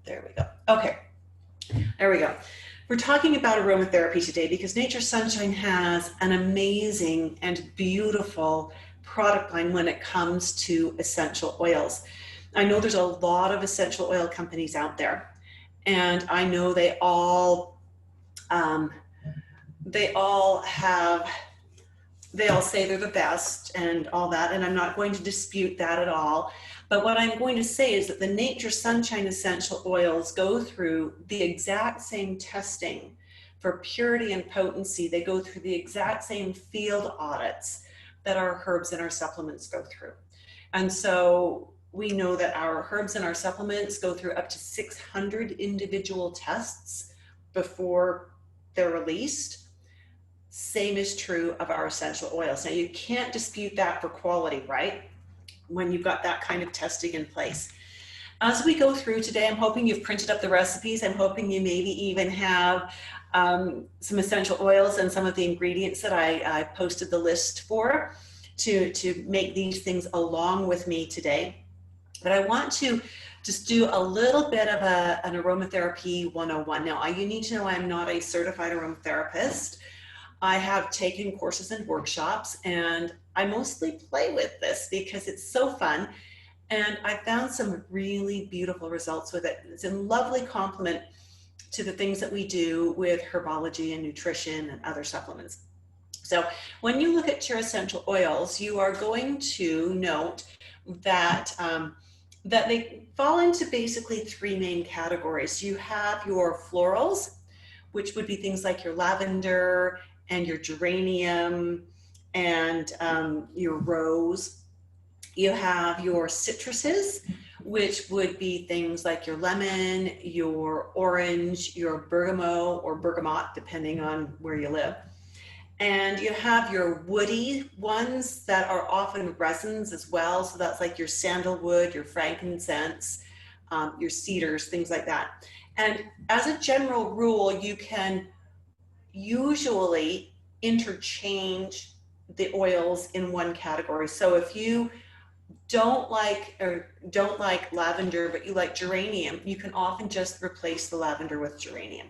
There we go. Okay, there we go. We're talking about aromatherapy today because Nature's Sunshine has an amazing and beautiful product line when it comes to essential oils. I know there's a lot of essential oil companies out there, and I know um, they all say they're the best and all that, and I'm not going to dispute that at all. But what I'm going to say is that the Nature Sunshine essential oils go through the exact same testing for purity and potency. They go through the exact same field audits that our herbs and our supplements go through. And so we know that our herbs and our supplements go through up to 600 individual tests before they're released. Same is true of our essential oils. Now, you can't dispute that for quality, right? When you've got that kind of testing in place. As we go through today, I'm hoping you've printed up the recipes. I'm hoping you maybe even have some essential oils and some of the ingredients that I posted the list for to make these things along with me today. But I want to just do a little bit of an aromatherapy 101. Now, you need to know I'm not a certified aromatherapist. I have taken courses and workshops, and I mostly play with this because it's so fun, and I found some really beautiful results with it. It's a lovely complement to the things that we do with herbology and nutrition and other supplements. So when you look at your essential oils, you are going to note that that they fall into basically three main categories. You have your florals, which would be things like your lavender and your geranium and your rose. You have your citruses, which would be things like your lemon, your orange, your bergamot or bergamot, depending on where you live. And you have your woody ones that are often resins as well. So that's like your sandalwood, your frankincense, your cedars, things like that. And as a general rule, you can usually interchange the oils in one category. So if you don't like lavender, but you like geranium, you can often just replace the lavender with geranium.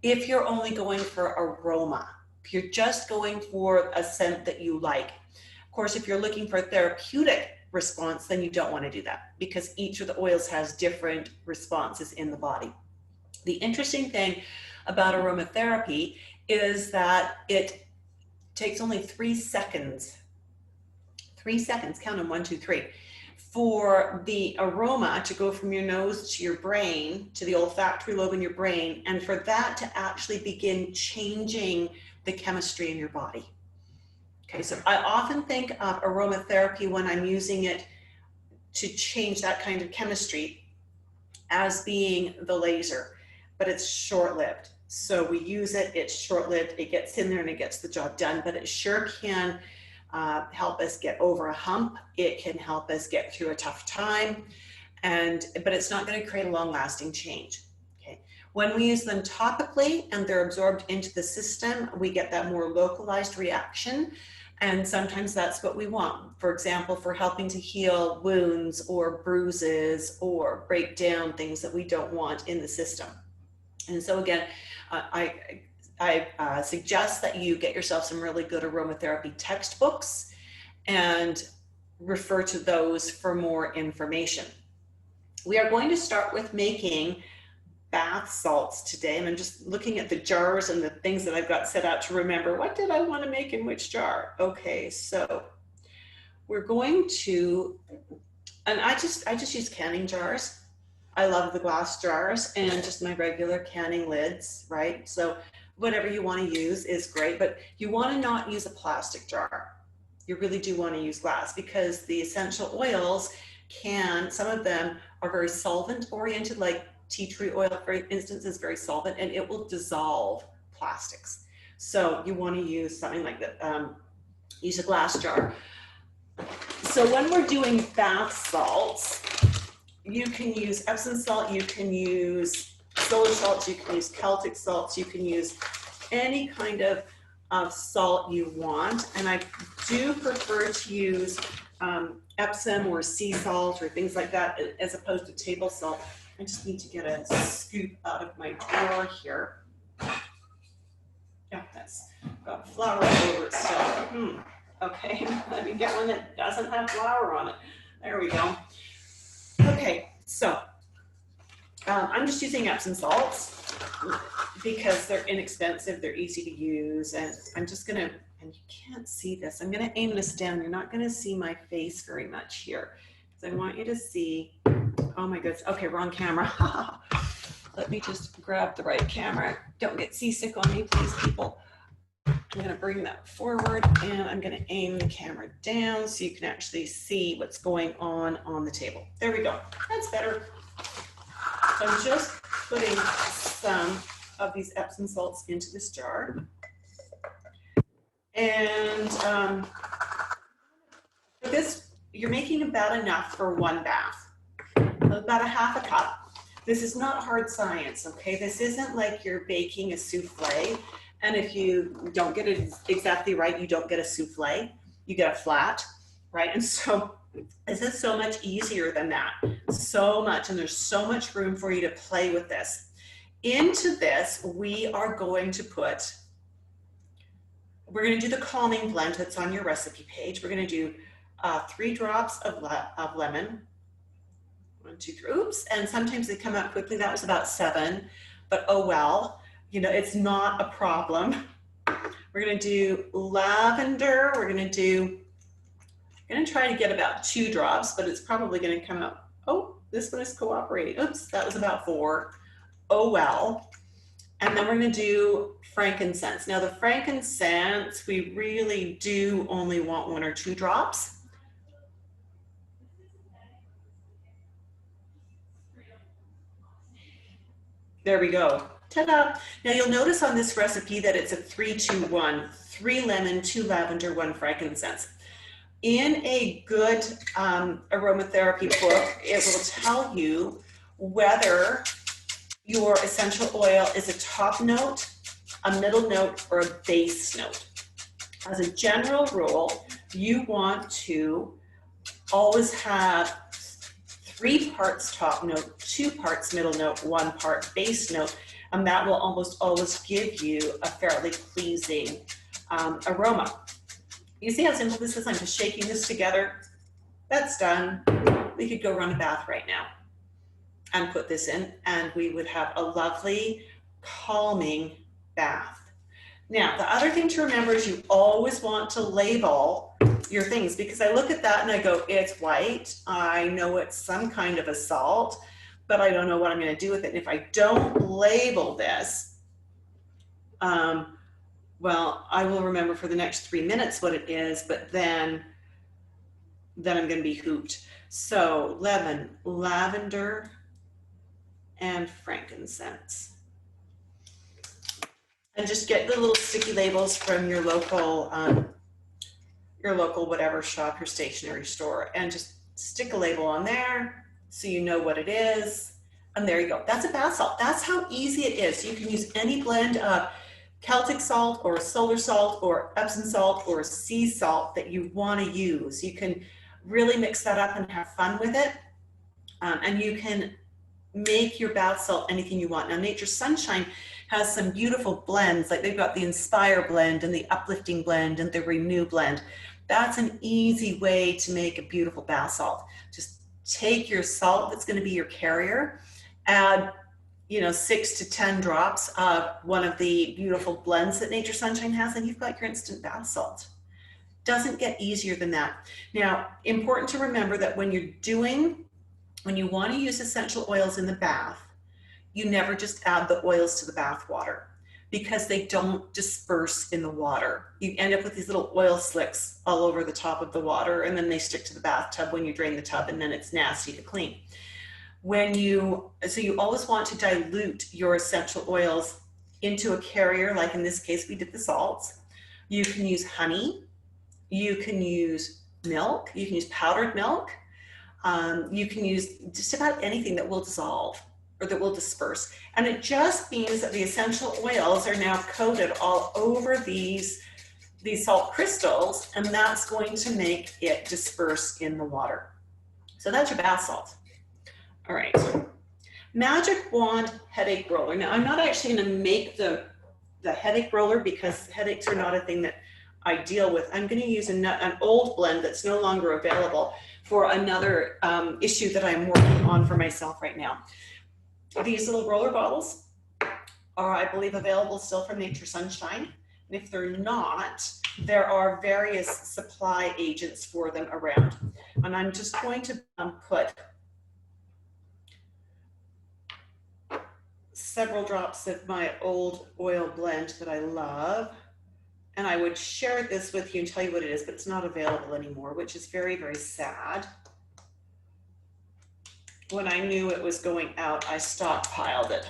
If you're only going for aroma, if you're just going for a scent that you like. Of course, if you're looking for a therapeutic response, then you don't want to do that because each of the oils has different responses in the body. The interesting thing about aromatherapy is that it takes only 3 seconds, count them, 1, 2, 3, for the aroma to go from your nose to your brain, to the olfactory lobe in your brain, and for that to actually begin changing the chemistry in your body. Okay, so I often think of aromatherapy when I'm using it to change that kind of chemistry as being the laser, but it's short-lived. So we use it, it's short-lived, it gets in there and it gets the job done, but it sure can help us get over a hump. It can help us get through a tough time, but it's not going to create a long-lasting change. Okay. When we use them topically and they're absorbed into the system, we get that more localized reaction. And sometimes that's what we want. For example, for helping to heal wounds or bruises or break down things that we don't want in the system. And so again, I suggest that you get yourself some really good aromatherapy textbooks and refer to those for more information. We are going to start with making bath salts today, and I'm just looking at the jars and the things that I've got set out to remember. What did I want to make in which jar? Okay, so we're going to, and I just use canning jars. I love the glass jars and just my regular canning lids, right? So whatever you want to use is great, but you want to not use a plastic jar. You really do want to use glass because the essential oils some of them are very solvent oriented, like tea tree oil, for instance, is very solvent and it will dissolve plastics. So you want to use something like that, use a glass jar. So when we're doing bath salts, you can use Epsom salt, you can use solar salts, you can use Celtic salts, you can use any kind of salt you want. And I do prefer to use Epsom or sea salt or things like that as opposed to table salt. I just need to get a scoop out of my drawer here. Yeah, that's got flour all over it still. Okay, let me get one that doesn't have flour on it. There we go. Okay, so I'm just using Epsom salts because they're inexpensive, they're easy to use, and I'm just gonna, and you can't see this, I'm gonna aim this down. You're not gonna see my face very much here, because I want you to see, oh my goodness, okay, wrong camera. Let me just grab the right camera. Don't get seasick on me, please, people. I'm gonna bring that forward and I'm gonna aim the camera down so you can actually see what's going on the table. There we go, that's better. So I'm just putting some of these Epsom salts into this jar. And for this, you're making about enough for one bath, about a half a cup. This is not hard science, okay? This isn't like you're baking a souffle. And if you don't get it exactly right, you don't get a souffle, you get a flat, right? And so this is so much easier than that, so much, and there's so much room for you to play with this. Into this, we are going to put, we're gonna do the calming blend that's on your recipe page. We're gonna do 3 drops of lemon, 1, 2, 3, oops, and sometimes they come out quickly. That was about 7, but oh well. You know, it's not a problem. We're gonna do lavender. We're gonna try to get about 2 drops, but it's probably gonna come out, oh, this one is cooperating. Oops, that was about 4. Oh well. And then we're gonna do frankincense. Now the frankincense, we really do only want 1 or 2 drops. There we go. Ta-da! Now you'll notice on this recipe that it's a 3-2-1, 3 lemon, 2 lavender, 1 frankincense. In a good aromatherapy book, it will tell you whether your essential oil is a top note, a middle note, or a base note. As a general rule, you want to always have 3 parts top note, 2 parts middle note, 1 part base note, and that will almost always give you a fairly pleasing aroma. You see how simple this is? I'm just shaking this together. That's done. We could go run a bath right now and put this in, and we would have a lovely, calming bath. Now, the other thing to remember is you always want to label your things, because I look at that and I go, it's white. I know it's some kind of a salt, but I don't know what I'm going to do with it. And if I don't label this, well, I will remember for the next 3 minutes what it is, but then I'm going to be hooped. So lemon, lavender, and frankincense. And just get the little sticky labels from your local whatever shop, your stationery store, and just stick a label on there so you know what it is. And there you go. That's a bath salt. That's how easy it is. You can use any blend of Celtic salt or solar salt or Epsom salt or sea salt that you want to use. You can really mix that up and have fun with it. And you can make your bath salt anything you want. Now, Nature's Sunshine has some beautiful blends, like they've got the Inspire blend and the Uplifting blend and the Renew blend. That's an easy way to make a beautiful bath salt. Just take your salt that's going to be your carrier, add 6 to 10 drops of one of the beautiful blends that Nature's Sunshine has, and you've got your instant bath salt. Doesn't get easier than that. Now, important to remember that when you want to use essential oils in the bath, you never just add the oils to the bath water, because they don't disperse in the water. You end up with these little oil slicks all over the top of the water, and then they stick to the bathtub when you drain the tub, and then it's nasty to clean. So you always want to dilute your essential oils into a carrier, like in this case, we did the salts. You can use honey, you can use milk, you can use powdered milk, you can use just about anything that will dissolve or that will disperse. And it just means that the essential oils are now coated all over these salt crystals, and that's going to make it disperse in the water. So that's your bath salt. All right. Magic Wand Headache Roller. Now, I'm not actually going to make the headache roller because headaches are not a thing that I deal with. I'm going to use an old blend that's no longer available for another issue that I'm working on for myself right now. These little roller bottles are, I believe, available still from Nature Sunshine. And if they're not, there are various supply agents for them around. And I'm just going to put several drops of my old oil blend that I love. And I would share this with you and tell you what it is, but it's not available anymore, which is very, very sad. When I knew it was going out, I stockpiled it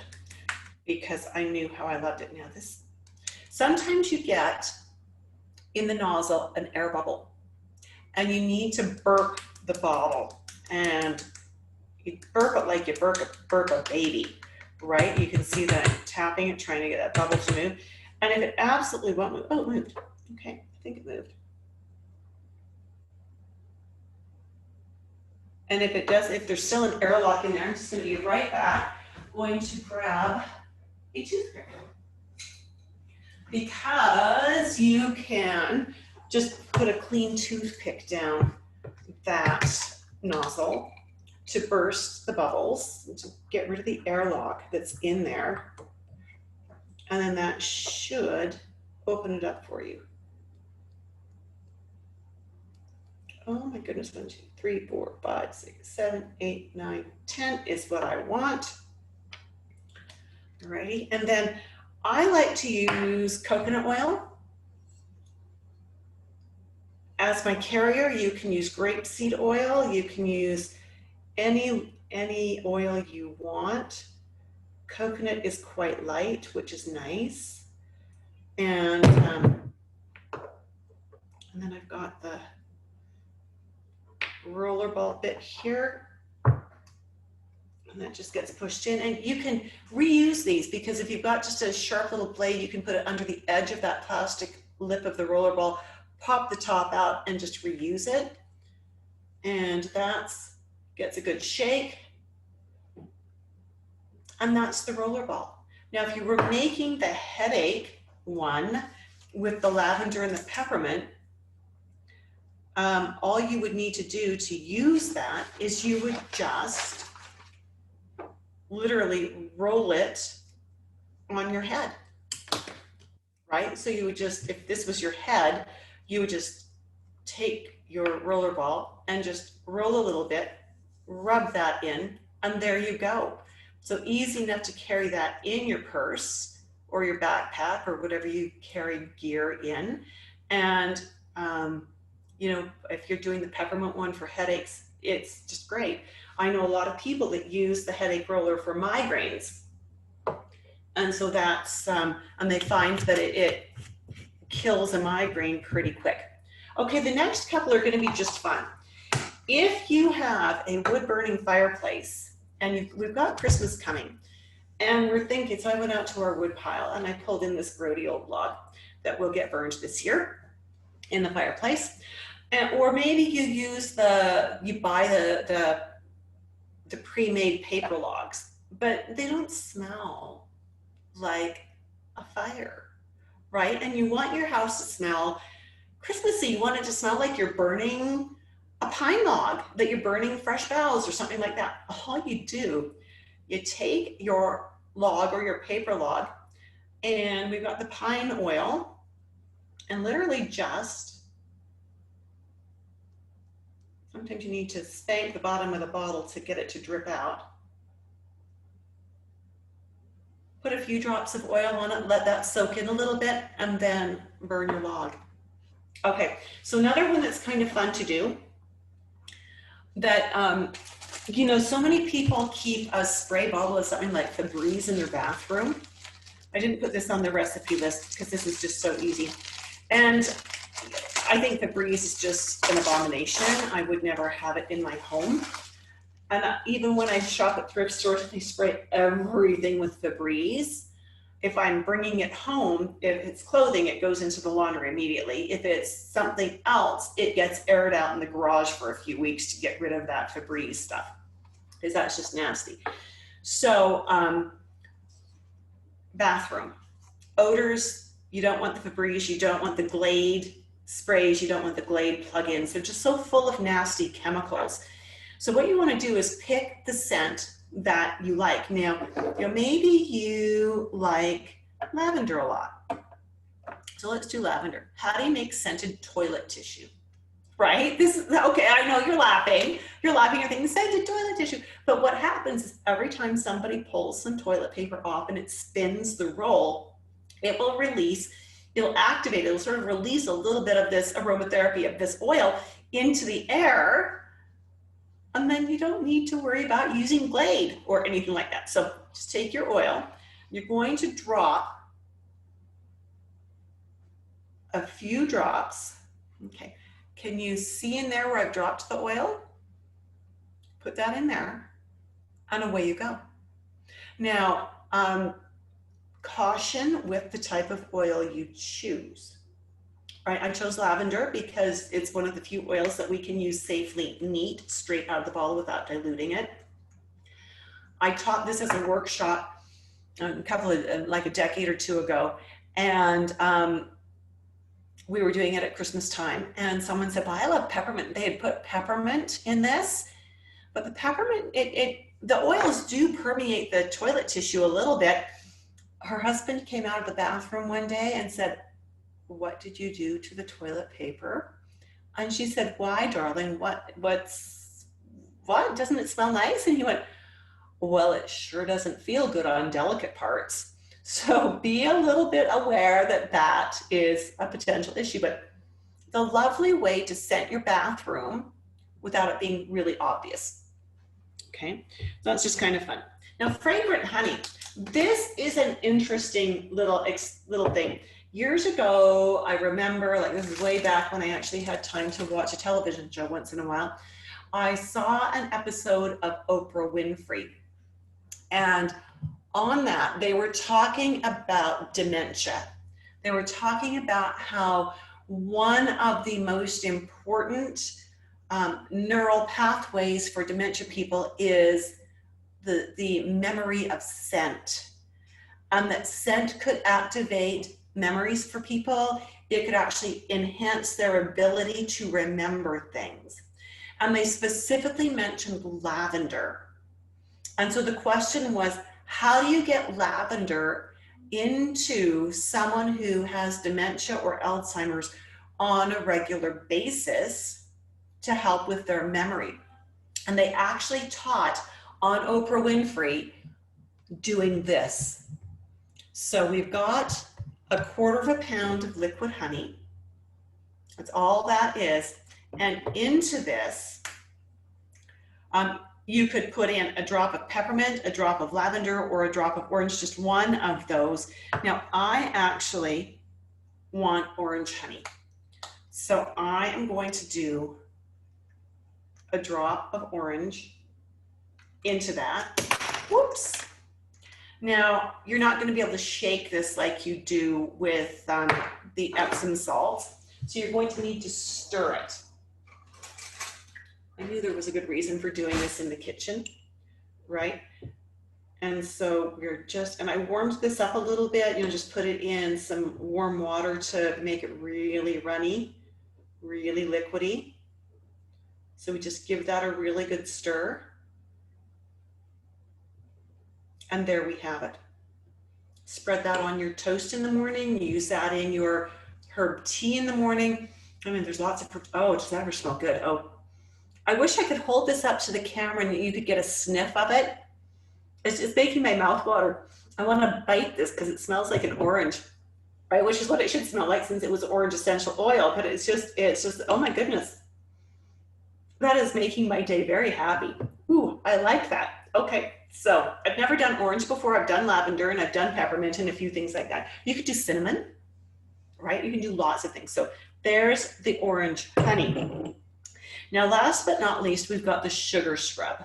because I knew how I loved it. Now this, sometimes you get in the nozzle an air bubble and you need to burp the bottle, and you burp it like you burp a baby, right? You can see that I'm tapping it, trying to get that bubble to move. And if it absolutely won't move, oh, it moved. Okay, I think it moved. And if it does, if there's still an airlock in there, I'm just going to be right back. Going to grab a toothpick because you can just put a clean toothpick down that nozzle to burst the bubbles, to get rid of the airlock that's in there. And then that should open it up for you. Oh my goodness, 1, 2, 3, 4, 5, 6, 7, 8, 9, 10 is what I want. Alrighty, and then I like to use coconut oil as my carrier. You can use grapeseed oil, you can use any oil you want. Coconut is quite light, which is nice. And then I've got the roller ball bit here, and that just gets pushed in. And you can reuse these because if you've got just a sharp little blade, you can put it under the edge of that plastic lip of the roller ball, pop the top out, and just reuse it. And that's gets a good shake. And that's the roller ball. Now, if you were making the headache one with the lavender and the peppermint, all you would need to do to use that is you would just literally roll it on your head, right? So you would just, if this was your head, you would just take your roller ball and just roll a little bit, rub that in, and there you go. So easy enough to carry that in your purse or your backpack or whatever you carry gear in. And, you know, if you're doing the peppermint one for headaches, it's just great. I know a lot of people that use the headache roller for migraines. And so that's, and they find that it kills a migraine pretty quick. Okay, the next couple are gonna be just fun. If you have a wood burning fireplace, and we've got Christmas coming, and we're thinking, so I went out to our wood pile and I pulled in this grody old log that will get burned this year in the fireplace. And, or maybe you use you buy the pre-made paper logs, but they don't smell like a fire, right? And you want your house to smell Christmassy. You want it to smell like you're burning a pine log, that you're burning fresh boughs or something like that. All you do, you take your log or your paper log, and we've got the pine oil, and literally just, sometimes you need to spank the bottom of the bottle to get it to drip out. Put a few drops of oil on it, let that soak in a little bit, and then burn your log. Okay, so another one that's kind of fun to do that, you know, so many people keep a spray bottle of something like Febreze in their bathroom. I didn't put this on the recipe list because this is just so easy. And I think Febreze is just an abomination. I would never have it in my home. And even when I shop at thrift stores, they spray everything with Febreze. If I'm bringing it home, if it's clothing, it goes into the laundry immediately. If it's something else, it gets aired out in the garage for a few weeks to get rid of that Febreze stuff, because that's just nasty. So bathroom odors, you don't want the Febreze, you don't want the Glade sprays, you don't want the Glade plug-ins. They're just so full of nasty chemicals. So what you want to do is pick the scent that you like. Now, maybe you like lavender a lot. So let's do lavender. How do you make scented toilet tissue? Right? This is okay. I know you're laughing. You're thinking scented toilet tissue. But what happens is every time somebody pulls some toilet paper off and it spins the roll, it will release, it'll activate, it'll sort of release a little bit of this aromatherapy of this oil into the air. And then you don't need to worry about using Glade or anything like that. So just take your oil. You're going to drop a few drops. Okay. Can you see in there where I've dropped the oil? Put that in there and away you go. Now, caution with the type of oil you choose. Right, I chose lavender because it's one of the few oils that we can use safely neat, straight out of the bottle without diluting it. I taught this as a workshop like a decade or two ago, and we were doing it at Christmas time, and someone said, well, I love peppermint. They had put peppermint in this, but the peppermint, the oils do permeate the toilet tissue a little bit. Her husband came out of the bathroom one day and said, what did you do to the toilet paper? And she said, why, darling? What? Doesn't it smell nice? And he went, well, it sure doesn't feel good on delicate parts. So be a little bit aware that that is a potential issue. But the lovely way to scent your bathroom without it being really obvious. Okay, so that's just kind of fun. Now, fragrant honey. This is an interesting little thing. Years ago, I remember, like this is way back when I actually had time to watch a television show once in a while, I saw an episode of Oprah Winfrey. And on that, they were talking about dementia. They were talking about how one of the most important neural pathways for dementia people is the memory of scent. And that scent could activate memories for people. It could actually enhance their ability to remember things. And they specifically mentioned lavender. And so the question was, how do you get lavender into someone who has dementia or Alzheimer's on a regular basis to help with their memory? And they actually taught on Oprah Winfrey doing this. So we've got 1/4 pound of liquid honey. That's all that is. And into this, you could put in a drop of peppermint, a drop of lavender, or a drop of orange, just one of those. Now, I actually want orange honey. So I am going to do a drop of orange into that. Whoops. Now, you're not going to be able to shake this like you do with the Epsom salts. So you're going to need to stir it. I knew there was a good reason for doing this in the kitchen, right? And so and I warmed this up a little bit, just put it in some warm water to make it really runny, really liquidy. So we just give that a really good stir. And there we have it. Spread that on your toast in the morning. Use that in your herb tea in the morning. I mean, there's lots of, oh, does that ever smell good? Oh, I wish I could hold this up to the camera and you could get a sniff of it. It's making my mouth water. I want to bite this because it smells like an orange, right? Which is what it should smell like since it was orange essential oil, but it's just, oh my goodness. That is making my day very happy. Ooh, I like that. Okay, so I've never done orange before. I've done lavender and I've done peppermint and a few things like that. You could do cinnamon, right? You can do lots of things. So there's the orange honey. Now, last but not least, we've got the sugar scrub.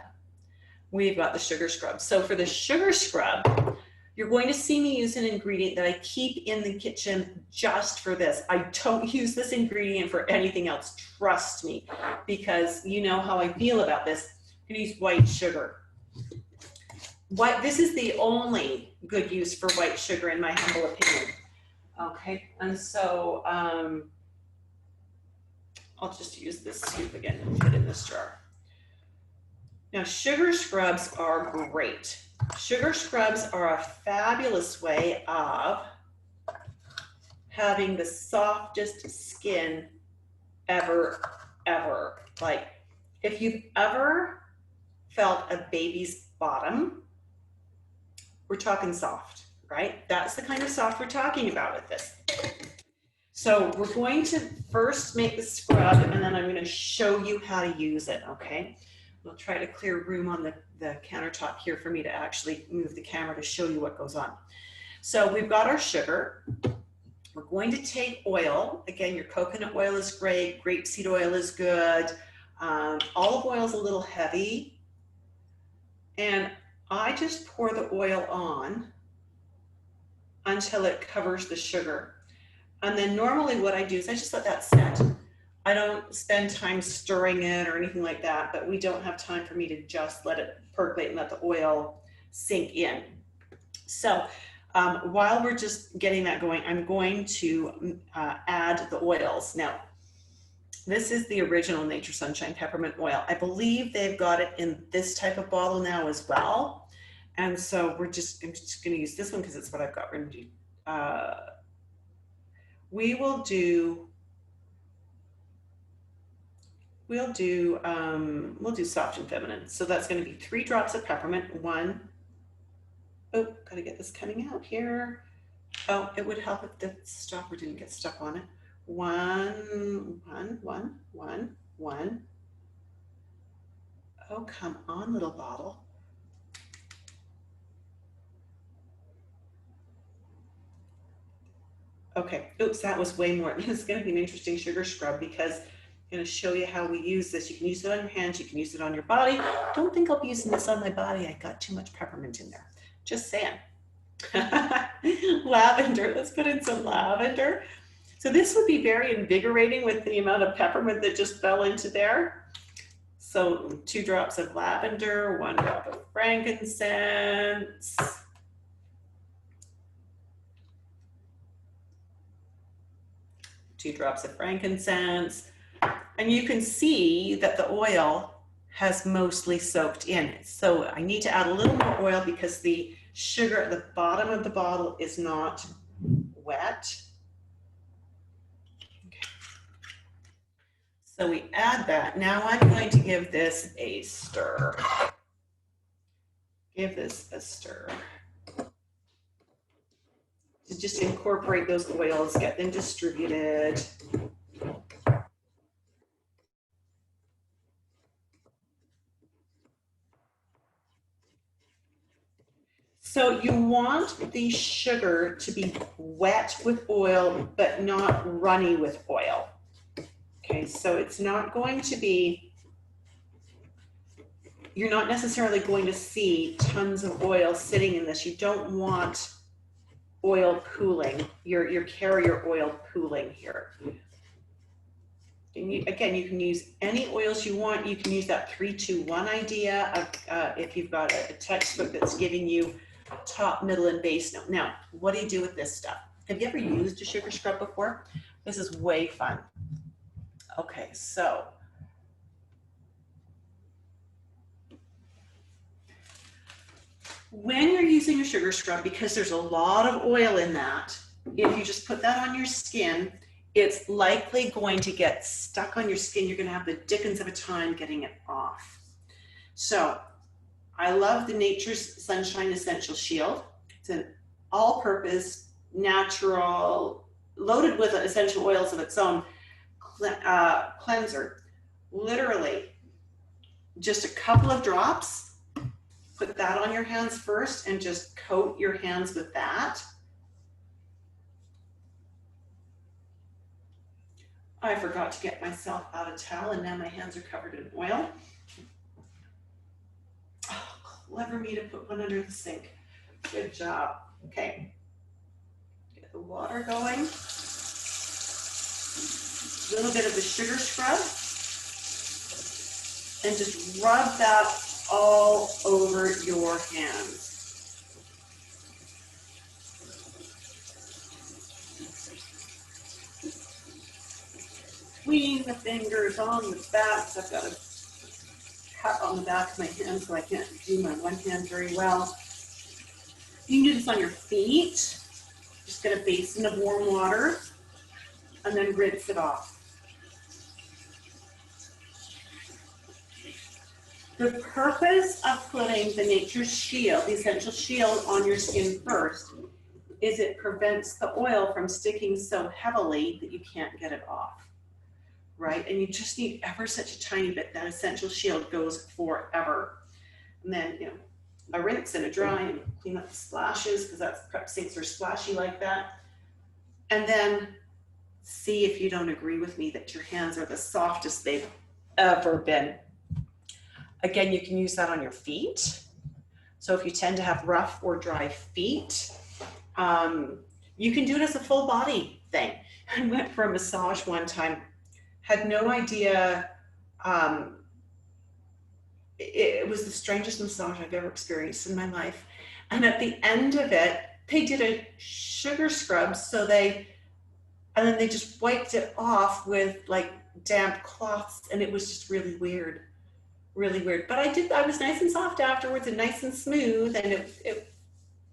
So for the sugar scrub, you're going to see me use an ingredient that I keep in the kitchen just for this. I don't use this ingredient for anything else, trust me, because you know how I feel about this. I'm going to use white sugar. this is the only good use for white sugar in my humble opinion. Okay, and so I'll just use this scoop again and put it in this jar. Now, sugar scrubs are great. Sugar scrubs are a fabulous way of having the softest skin ever. Like, if you've ever felt a baby's bottom, we're talking soft, right? That's the kind of soft we're talking about with this. So we're going to first make the scrub, and then I'm going to show you how to use it, okay? We'll try to clear room on the countertop here for me to actually move the camera to show you what goes on. So we've got our sugar. We're going to take oil. Again, your coconut oil is great. Grapeseed oil is good. Olive oil is a little heavy. And I just pour the oil on until it covers the sugar. And then normally what I do is I just let that set. I don't spend time stirring it or anything like that, but we don't have time for me to just let it percolate and let the oil sink in. So while we're just getting that going, I'm going to add the oils. Now, this is the original Nature Sunshine Peppermint Oil. I believe they've got it in this type of bottle now as well. And so I'm just going to use this one because it's what I've got. We'll do soft and feminine. So that's going to be 3 drops of peppermint. 1. Oh, gotta get this coming out here. Oh, it would help if the stopper didn't get stuck on it. 1. Oh, come on, little bottle. Okay, oops, that was way more. This is gonna be an interesting sugar scrub because I'm gonna show you how we use this. You can use it on your hands, you can use it on your body. Don't think I'll be using this on my body. I got too much peppermint in there. Just saying. Lavender, let's put in some lavender. So this would be very invigorating with the amount of peppermint that just fell into there. So 2 drops of lavender, 1 drop of frankincense. Two drops of frankincense. And you can see that the oil has mostly soaked in. So I need to add a little more oil because the sugar at the bottom of the bottle is not wet. Okay. So we add that. Now I'm going to give this a stir. Give this a stir. To just incorporate those oils, get them distributed. So you want the sugar to be wet with oil, but not runny with oil. Okay, so it's not going to be, you're not necessarily going to see tons of oil sitting in this. You don't want oil pooling, your carrier oil pooling here. And again, you can use any oils you want. You can use that 3-2-1 idea of if you've got a textbook that's giving you top, middle, and base note. Now, what do you do with this stuff? Have you ever used a sugar scrub before? This is way fun. Okay, so when you're using a sugar scrub, because there's a lot of oil in that, if you just put that on your skin, it's likely going to get stuck on your skin. You're going to have the dickens of a time getting it off. So I love the Nature's Sunshine Essential Shield. It's an all-purpose, natural, loaded with essential oils of its own cleanser. Literally, just a couple of drops. Put that on your hands first and just coat your hands with that. I forgot to get myself out a towel and now my hands are covered in oil. Oh, clever me to put one under the sink. Good job. Okay. Get the water going. A little bit of the sugar scrub. And just rub that all over your hands. Between the fingers on the back. I've got a cut on the back of my hand, so I can't do my one hand very well. You can do this on your feet. Just get a basin of warm water and then rinse it off. The purpose of putting the Nature's Shield, the Essential Shield, on your skin first is it prevents the oil from sticking so heavily that you can't get it off, right? And you just need ever such a tiny bit. That Essential Shield goes forever. And then, you know, a rinse and a dry and clean up the splashes, because that's prep sinks are splashy like that. And then see if you don't agree with me that your hands are the softest they've ever been. Again, you can use that on your feet. So if you tend to have rough or dry feet, you can do it as a full body thing. I went for a massage one time, had no idea. It was the strangest massage I've ever experienced in my life. And at the end of it, they did a sugar scrub. And then they just wiped it off with like damp cloths. And it was just really weird. Really weird. But I was nice and soft afterwards and nice and smooth, and it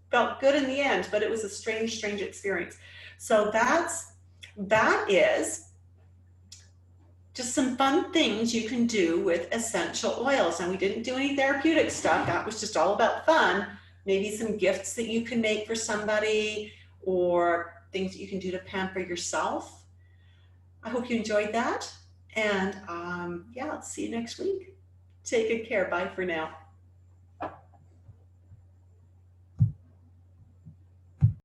felt good in the end, but it was a strange experience. So that is just some fun things you can do with essential oils. And we didn't do any therapeutic stuff. That was just all about fun. Maybe some gifts that you can make for somebody, or things that you can do to pamper yourself. I hope you enjoyed that. And yeah, I'll see you next week. Take good care. Bye for now.